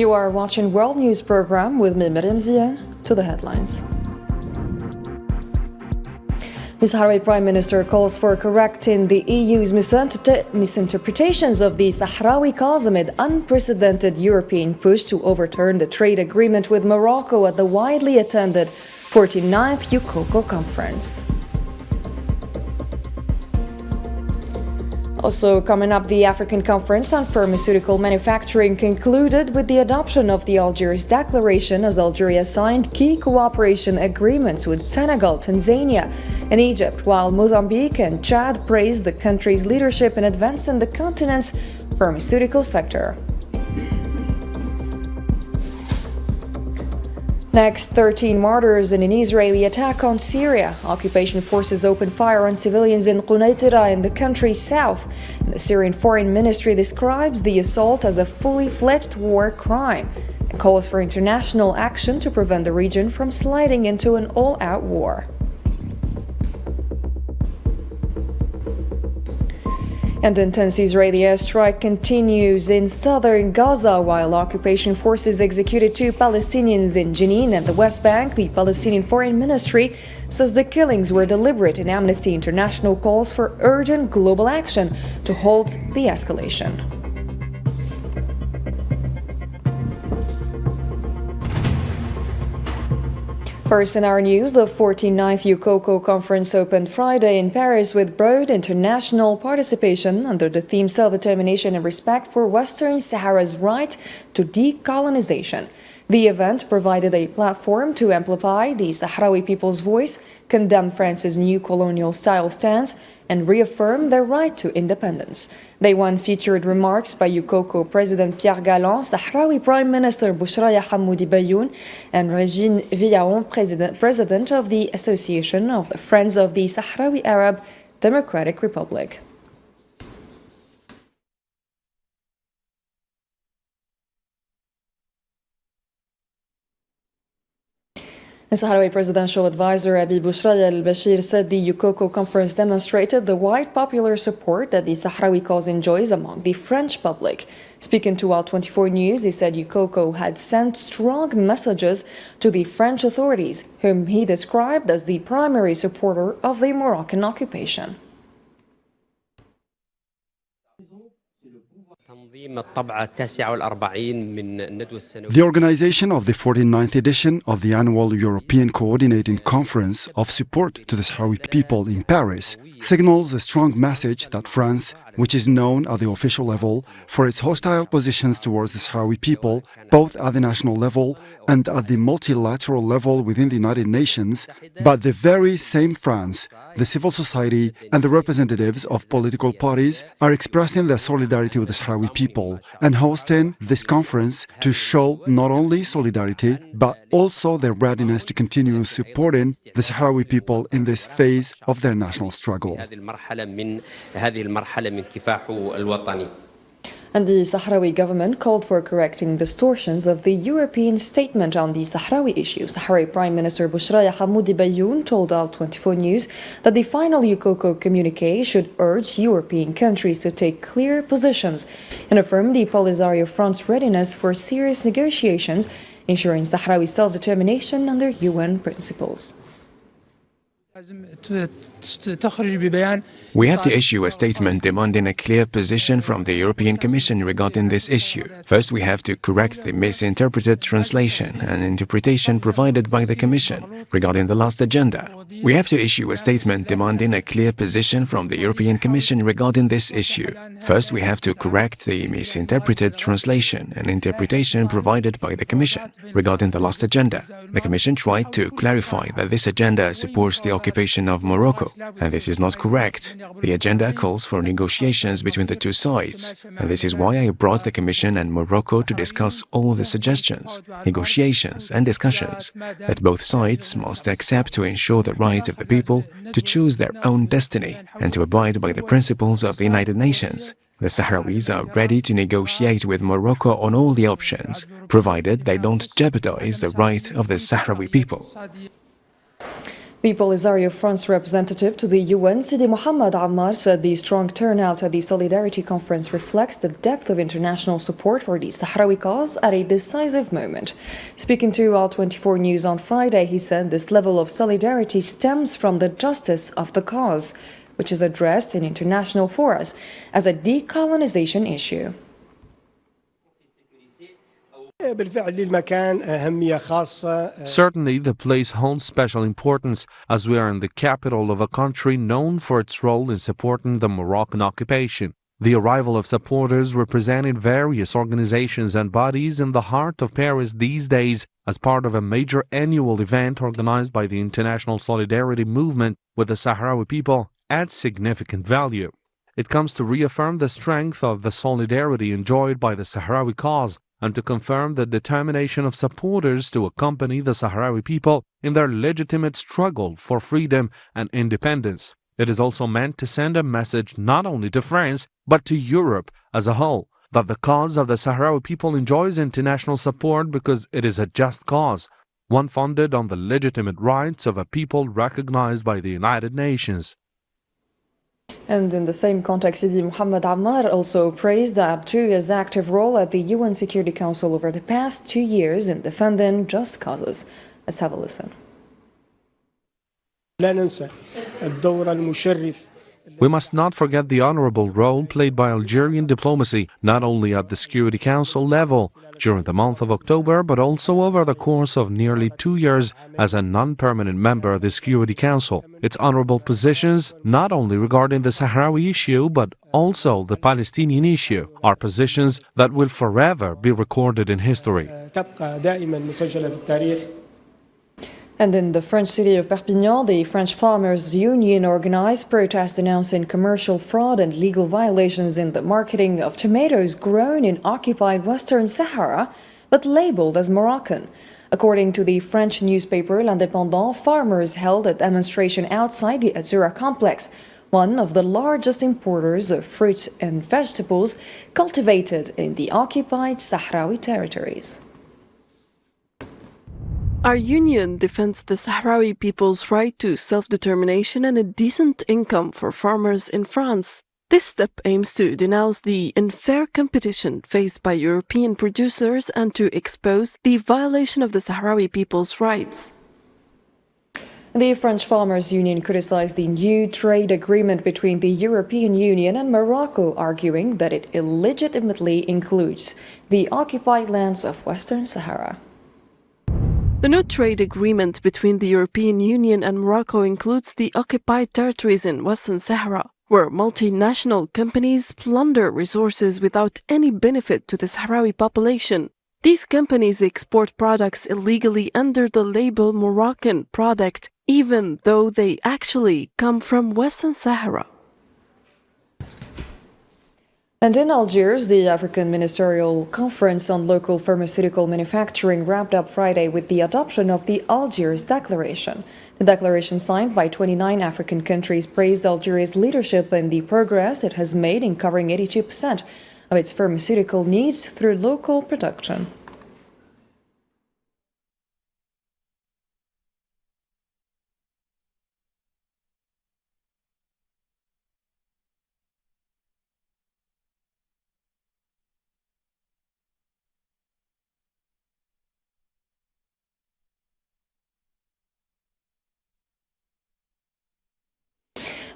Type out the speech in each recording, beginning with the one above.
You are watching World News Program with me, Miriam Zian. To the headlines. The Sahrawi Prime Minister calls for correcting the EU's misinterpretations of the Sahrawi cause amid unprecedented European push to overturn the trade agreement with Morocco at the widely attended 49th UCOCO conference. Also coming up, the African Conference on Pharmaceutical Manufacturing concluded with the adoption of the Algiers Declaration as Algeria signed key cooperation agreements with Senegal, Tanzania, and Egypt, while Mozambique and Chad praised the country's leadership in advancing the continent's pharmaceutical sector. Next, 13 martyrs in an Israeli attack on Syria. Occupation forces opened fire on civilians in Qunaytira in the country's south. And the Syrian Foreign Ministry describes the assault as a fully fledged war crime and calls for international action to prevent the region from sliding into an all-out war. And intense Israeli airstrike continues in southern Gaza while occupation forces executed 2 Palestinians in Jenin and the West Bank. The Palestinian Foreign Ministry says the killings were deliberate, and Amnesty International calls for urgent global action to halt the escalation. First in our news, the 49th UCOCO conference opened Friday in Paris with broad international participation under the theme Self-Determination and Respect for Western Sahara's Right to Decolonization. The event provided a platform to amplify the Sahrawi people's voice, condemn France's new colonial-style stance, and reaffirm their right to independence. Day one featured remarks by UCOCO President Pierre Galland, Sahrawi Prime Minister Bouchraya Hamoudi Bayoun, and Régine Villaon, President of the Association of the Friends of the Sahrawi Arab Democratic Republic. Sahrawi presidential advisor Abi Bouchraya al-Bashir said the UCOCO conference demonstrated the wide popular support that the Sahrawi cause enjoys among the French public. Speaking to Al 24 News, he said UCOCO had sent strong messages to the French authorities, whom he described as the primary supporter of the Moroccan occupation. The organization of the 49th edition of the annual European Coordinating Conference of Support to the Sahrawi people in Paris signals a strong message that France, which is known at the official level for its hostile positions towards the Sahrawi people, both at the national level and at the multilateral level within the United Nations, but the very same France, the civil society and the representatives of political parties are expressing their solidarity with the Sahrawi people and hosting this conference to show not only solidarity but also their readiness to continue supporting the Sahrawi people in this phase of their national struggle. And the Sahrawi government called for correcting distortions of the European statement on the Sahrawi issue. Sahrawi Prime Minister Bouchraya Hamoudi Bayoun told Al 24 News that the final UCOCO communiqué should urge European countries to take clear positions and affirm the Polisario Front's readiness for serious negotiations, ensuring Sahrawi self-determination under UN principles. We have to issue a statement demanding a clear position from the European Commission regarding this issue. First, we have to correct the misinterpreted translation and interpretation provided by the Commission regarding the last agenda. We have to issue a statement demanding a clear position from the European Commission regarding this issue. First, we have to correct the misinterpreted translation and interpretation provided by the Commission regarding the last agenda. The Commission tried to clarify that this agenda supports the occupation of Morocco, and this is not correct. The agenda calls for negotiations between the two sides, and this is why I brought the Commission and Morocco to discuss all the suggestions, negotiations and discussions that both sides must accept to ensure the right of the people to choose their own destiny and to abide by the principles of the United Nations. The Sahrawis are ready to negotiate with Morocco on all the options, provided they don't jeopardize the right of the Sahrawi people. The Polisario Front's representative to the UN, Sidi Mohammed Ammar, said the strong turnout at the Solidarity Conference reflects the depth of international support for the Sahrawi cause at a decisive moment. Speaking to Al24 News on Friday, he said this level of solidarity stems from the justice of the cause, which is addressed in international forums as a decolonization issue. Certainly, the place holds special importance as we are in the capital of a country known for its role in supporting the Moroccan occupation. The arrival of supporters representing various organizations and bodies in the heart of Paris these days as part of a major annual event organized by the International Solidarity Movement with the Sahrawi people adds significant value. It comes to reaffirm the strength of the solidarity enjoyed by the Sahrawi cause and to confirm the determination of supporters to accompany the Sahrawi people in their legitimate struggle for freedom and independence. It is also meant to send a message not only to France, but to Europe as a whole, that the cause of the Sahrawi people enjoys international support because it is a just cause, one founded on the legitimate rights of a people recognized by the United Nations. And in the same context, Sidi Mohammed Ammar also praised Algeria's active role at the UN Security Council over the past 2 years in defending just causes. Let's have a listen. We must not forget the honorable role played by Algerian diplomacy, not only at the Security Council level during the month of October, but also over the course of nearly 2 years as a non-permanent member of the Security Council. Its honorable positions, not only regarding the Sahrawi issue, but also the Palestinian issue, are positions that will forever be recorded in history. And in the French city of Perpignan, the French Farmers Union organized protests denouncing commercial fraud and legal violations in the marketing of tomatoes grown in occupied Western Sahara, but labeled as Moroccan. According to the French newspaper L'Indépendant, farmers held a demonstration outside the Azura complex, one of the largest importers of fruit and vegetables cultivated in the occupied Sahrawi territories. Our union defends the Sahrawi people's right to self-determination and a decent income for farmers in France. This step aims to denounce the unfair competition faced by European producers and to expose the violation of the Sahrawi people's rights. The French Farmers Union criticized the new trade agreement between the European Union and Morocco, arguing that it illegitimately includes the occupied lands of Western Sahara. The new trade agreement between the European Union and Morocco includes the occupied territories in Western Sahara, where multinational companies plunder resources without any benefit to the Sahrawi population. These companies export products illegally under the label Moroccan product, even though they actually come from Western Sahara. And in Algiers, the African Ministerial Conference on Local Pharmaceutical Manufacturing wrapped up Friday with the adoption of the Algiers Declaration. The declaration, signed by 29 African countries, praised Algeria's leadership and the progress it has made in covering 82% of its pharmaceutical needs through local production.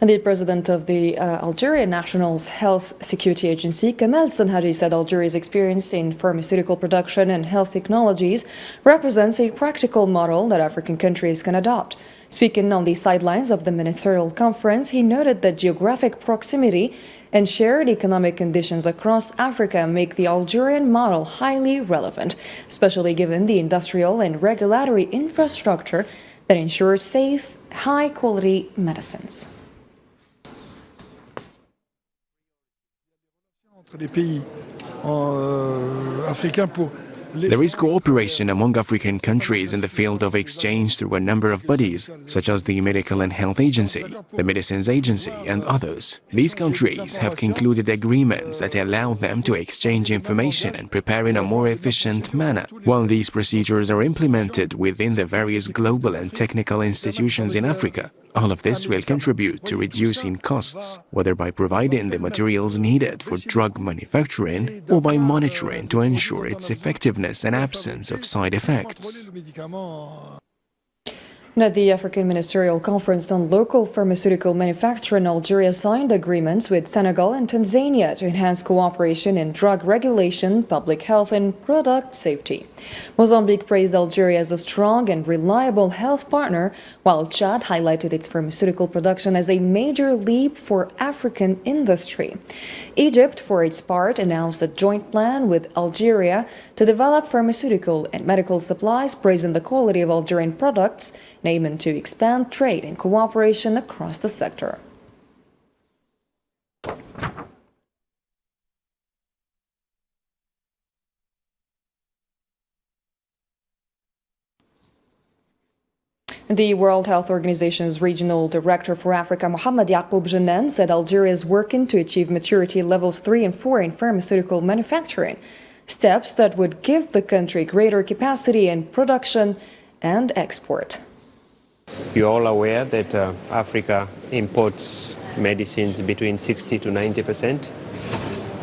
And the president of the Algerian National Health Security Agency, Kamal Sanhari, said Algeria's experience in pharmaceutical production and health technologies represents a practical model that African countries can adopt. Speaking on the sidelines of the ministerial conference, he noted that geographic proximity and shared economic conditions across Africa make the Algerian model highly relevant, especially given the industrial and regulatory infrastructure that ensures safe, high-quality medicines. Les pays africains pour There is cooperation among African countries in the field of exchange through a number of bodies, such as the Medical and Health Agency, the Medicines Agency, and others. These countries have concluded agreements that allow them to exchange information and prepare in a more efficient manner. While these procedures are implemented within the various global and technical institutions in Africa, all of this will contribute to reducing costs, whether by providing the materials needed for drug manufacturing or by monitoring to ensure its effectiveness and absence of side effects. At the African Ministerial Conference on Local Pharmaceutical Manufacturing, Algeria signed agreements with Senegal and Tanzania to enhance cooperation in drug regulation, public health and product safety. Mozambique praised Algeria as a strong and reliable health partner, while Chad highlighted its pharmaceutical production as a major leap for African industry. Egypt, for its part, announced a joint plan with Algeria to develop pharmaceutical and medical supplies, praising the quality of Algerian products, aiming to expand trade and cooperation across the sector. The World Health Organization's Regional Director for Africa, Mohamed Yaqoub Jannan, said Algeria is working to achieve maturity levels 3 and 4 in pharmaceutical manufacturing, steps that would give the country greater capacity in production and export. You're all aware that Africa imports medicines between 60 to 90%.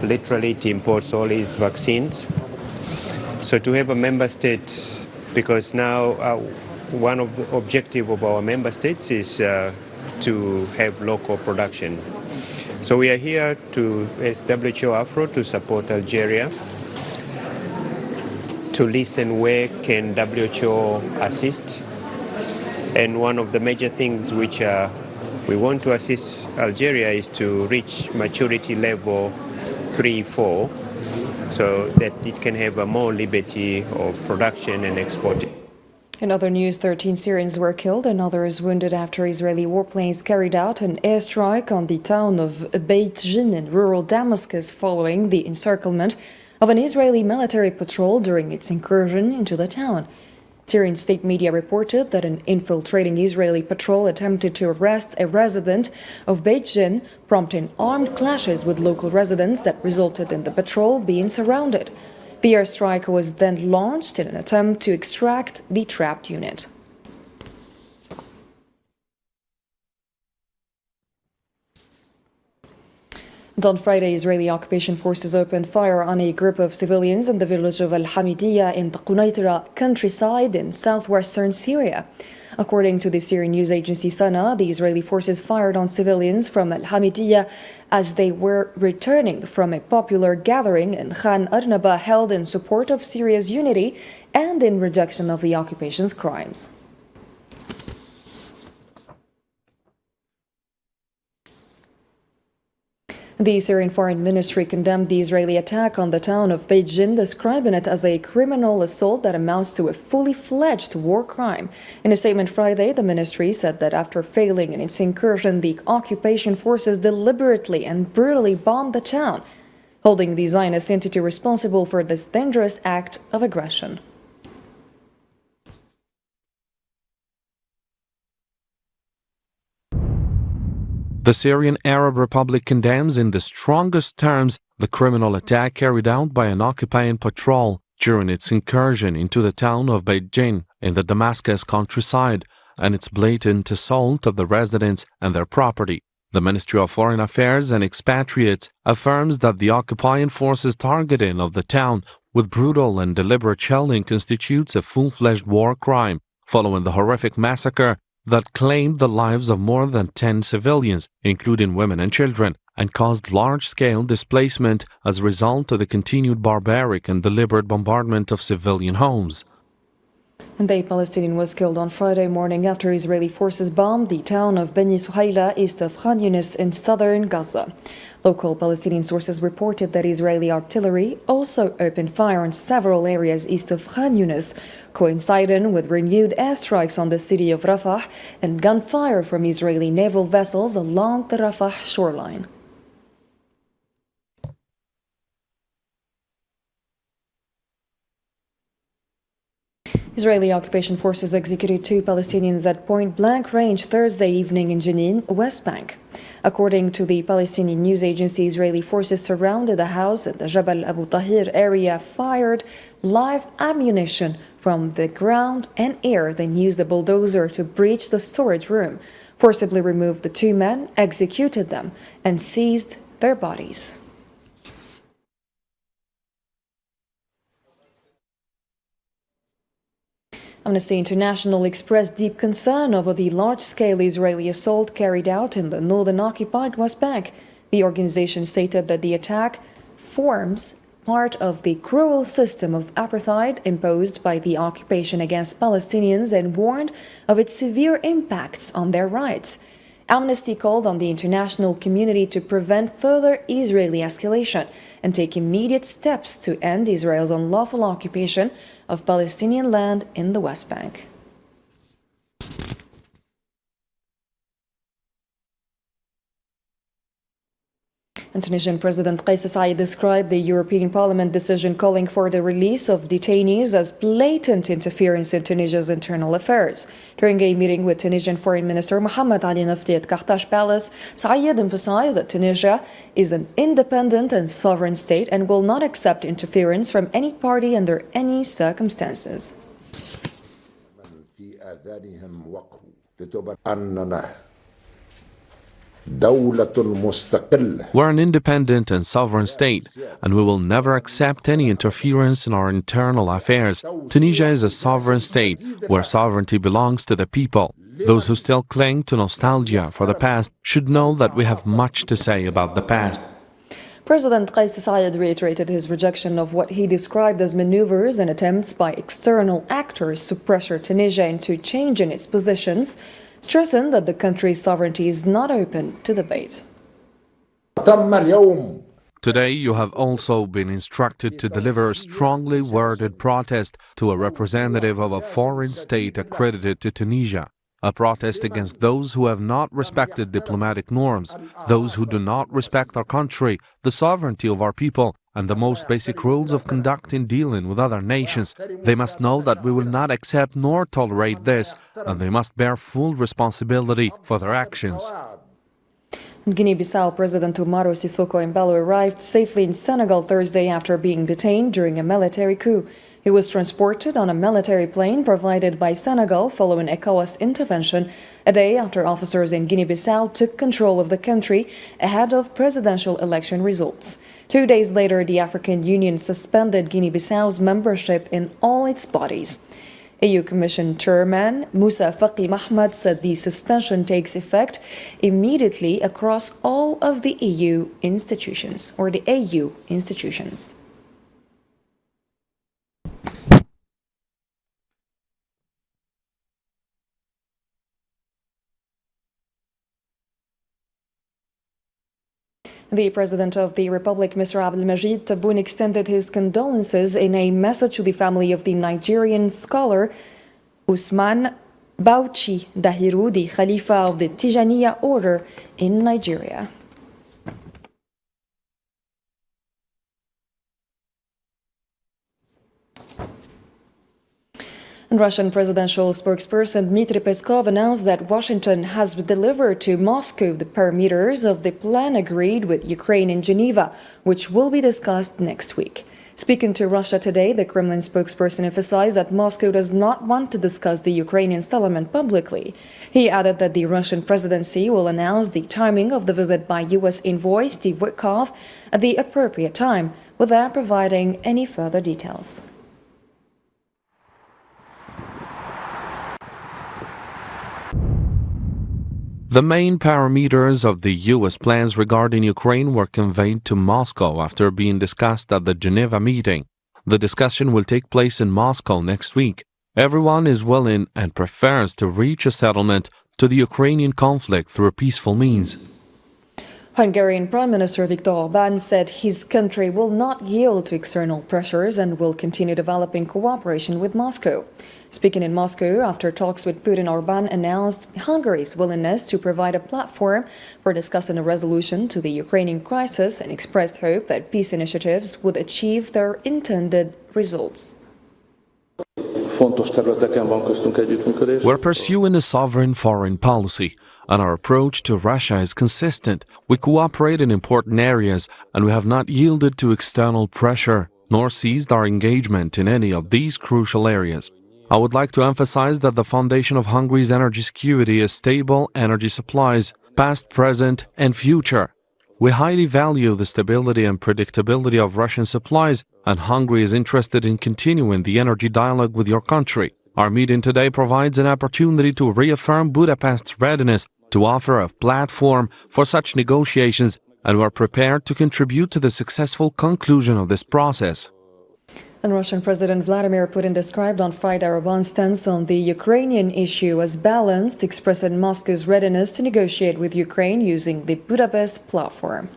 Literally, it imports all its vaccines. So to have a member state, because now one of the objectives of our member states is to have local production. So we are here to, as WHO Afro, to support Algeria, to listen where can WHO assist. And one of the major things which we want to assist Algeria is to reach maturity level 3-4, so that it can have a more liberty of production and exporting. In other news, 13 Syrians were killed and others wounded after Israeli warplanes carried out an airstrike on the town of Beit Jin in rural Damascus following the encirclement of an Israeli military patrol during its incursion into the town. Syrian state media reported that an infiltrating Israeli patrol attempted to arrest a resident of Beit Jin, prompting armed clashes with local residents that resulted in the patrol being surrounded. The airstrike was then launched in an attempt to extract the trapped unit. On Friday, Israeli occupation forces opened fire on a group of civilians in the village of Al-Hamidiyya in the Qunayt countryside in southwestern Syria. According to the Syrian news agency Sana, the Israeli forces fired on civilians from Al-Hamidiyya as they were returning from a popular gathering in Khan Arnaba held in support of Syria's unity and in rejection of the occupation's crimes. The Syrian Foreign Ministry condemned the Israeli attack on the town of Beit Jin, describing it as a criminal assault that amounts to a fully fledged war crime. In a statement Friday, the ministry said that after failing in its incursion, the occupation forces deliberately and brutally bombed the town, holding the Zionist entity responsible for this dangerous act of aggression. The Syrian Arab Republic condemns in the strongest terms the criminal attack carried out by an occupying patrol during its incursion into the town of Beit Jin in the Damascus countryside and its blatant assault of the residents and their property. The Ministry of Foreign Affairs and Expatriates affirms that the occupying forces' targeting of the town with brutal and deliberate shelling constitutes a full-fledged war crime, following the horrific massacre that claimed the lives of more than 10 civilians, including women and children, and caused large-scale displacement as a result of the continued barbaric and deliberate bombardment of civilian homes. And a Palestinian was killed on Friday morning after Israeli forces bombed the town of Beni Suhaila east of Khan Yunis in southern Gaza. Local Palestinian sources reported that Israeli artillery also opened fire on several areas east of Khan Yunis, coinciding with renewed airstrikes on the city of Rafah and gunfire from Israeli naval vessels along the Rafah shoreline. Israeli occupation forces executed 2 Palestinians at point-blank range Thursday evening in Jenin, West Bank. According to the Palestinian news agency, Israeli forces surrounded the house in the Jabal Abu Tahir area, fired live ammunition from the ground and air, then used a bulldozer to breach the storage room, forcibly removed the 2 men, executed them, and seized their bodies. Amnesty International expressed deep concern over the large-scale Israeli assault carried out in the northern occupied West Bank. The organization stated that the attack forms part of the cruel system of apartheid imposed by the occupation against Palestinians and warned of its severe impacts on their rights. Amnesty called on the international community to prevent further Israeli escalation and take immediate steps to end Israel's unlawful occupation of Palestinian land in the West Bank. And Tunisian President Kais Saied described the European Parliament decision calling for the release of detainees as blatant interference in Tunisia's internal affairs. During a meeting with Tunisian Foreign Minister Mohamed Ali Nafti at Carthage Palace, Saied emphasized that Tunisia is an independent and sovereign state and will not accept interference from any party under any circumstances. We're an independent and sovereign state, and we will never accept any interference in our internal affairs. Tunisia is a sovereign state, where sovereignty belongs to the people. Those who still cling to nostalgia for the past should know that we have much to say about the past. President Kais Saied reiterated his rejection of what he described as maneuvers and attempts by external actors to pressure Tunisia into changing its positions, stressing that the country's sovereignty is not open to debate. Today, you have also been instructed to deliver a strongly worded protest to a representative of a foreign state accredited to Tunisia, a protest against those who have not respected diplomatic norms, those who do not respect our country, the sovereignty of our people, and the most basic rules of conduct in dealing with other nations. They must know that we will not accept nor tolerate this, and they must bear full responsibility for their actions. Guinea-Bissau President Umaro Sissoko Embalo arrived safely in Senegal Thursday after being detained during a military coup. He was transported on a military plane provided by Senegal following ECOWAS intervention, a day after officers in Guinea-Bissau took control of the country ahead of presidential election results. 2 days later, the African Union suspended Guinea-Bissau's membership in all its bodies. EU Commission Chairman Moussa Faki Mahmoud said the suspension takes effect immediately across all of the EU institutions, or the AU institutions. The President of the Republic, Mr. Abdelmajid Tebboune, extended his condolences in a message to the family of the Nigerian scholar Usman Bauchi Dahiru, the Khalifa of the Tijaniya order in Nigeria. Russian presidential spokesperson Dmitry Peskov announced that Washington has delivered to Moscow the parameters of the plan agreed with Ukraine in Geneva, which will be discussed next week. Speaking to Russia today, the Kremlin spokesperson emphasized that Moscow does not want to discuss the Ukrainian settlement publicly. He added that the Russian presidency will announce the timing of the visit by U.S. envoy Steve Witkoff at the appropriate time, without providing any further details. The main parameters of the U.S. plans regarding Ukraine were conveyed to Moscow after being discussed at the Geneva meeting. The discussion will take place in Moscow next week. Everyone is willing and prefers to reach a settlement to the Ukrainian conflict through peaceful means. Hungarian Prime Minister Viktor Orbán said his country will not yield to external pressures and will continue developing cooperation with Moscow. Speaking in Moscow after talks with Putin, Orbán announced Hungary's willingness to provide a platform for discussing a resolution to the Ukrainian crisis and expressed hope that peace initiatives would achieve their intended results. We're pursuing a sovereign foreign policy, and our approach to Russia is consistent. We cooperate in important areas, and we have not yielded to external pressure, nor ceased our engagement in any of these crucial areas. I would like to emphasize that the foundation of Hungary's energy security is stable energy supplies, past, present, and future. We highly value the stability and predictability of Russian supplies, and Hungary is interested in continuing the energy dialogue with your country. Our meeting today provides an opportunity to reaffirm Budapest's readiness to offer a platform for such negotiations, and we're prepared to contribute to the successful conclusion of this process. And Russian President Vladimir Putin described on Friday Iran's stance on the Ukrainian issue as balanced, expressing Moscow's readiness to negotiate with Ukraine using the Budapest platform.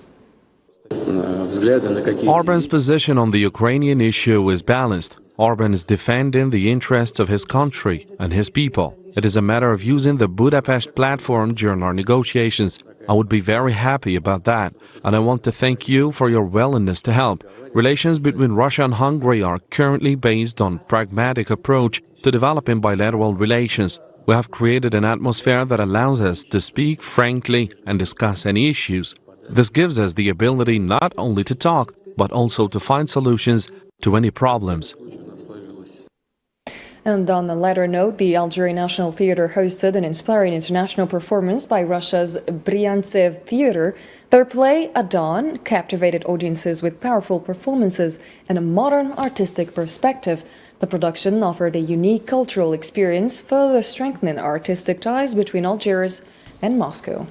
Orban's position on the Ukrainian issue is balanced. Orban is defending the interests of his country and his people. It is a matter of using the Budapest platform during our negotiations. I would be very happy about that, and I want to thank you for your willingness to help. Relations between Russia and Hungary are currently based on a pragmatic approach to developing bilateral relations. We have created an atmosphere that allows us to speak frankly and discuss any issues. This gives us the ability not only to talk, but also to find solutions to any problems. And on a lighter note, the Algerian National Theatre hosted an inspiring international performance by Russia's Briantsev Theatre. Their play, At Dawn, captivated audiences with powerful performances and a modern artistic perspective. The production offered a unique cultural experience, further strengthening artistic ties between Algiers and Moscow.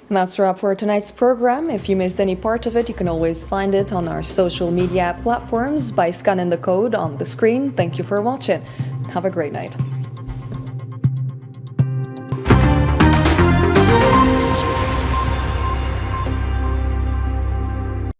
And that's a wrap for tonight's program. If you missed any part of it, you can always find it on our social media platforms by scanning the code on the screen. Thank you for watching. Have a great night.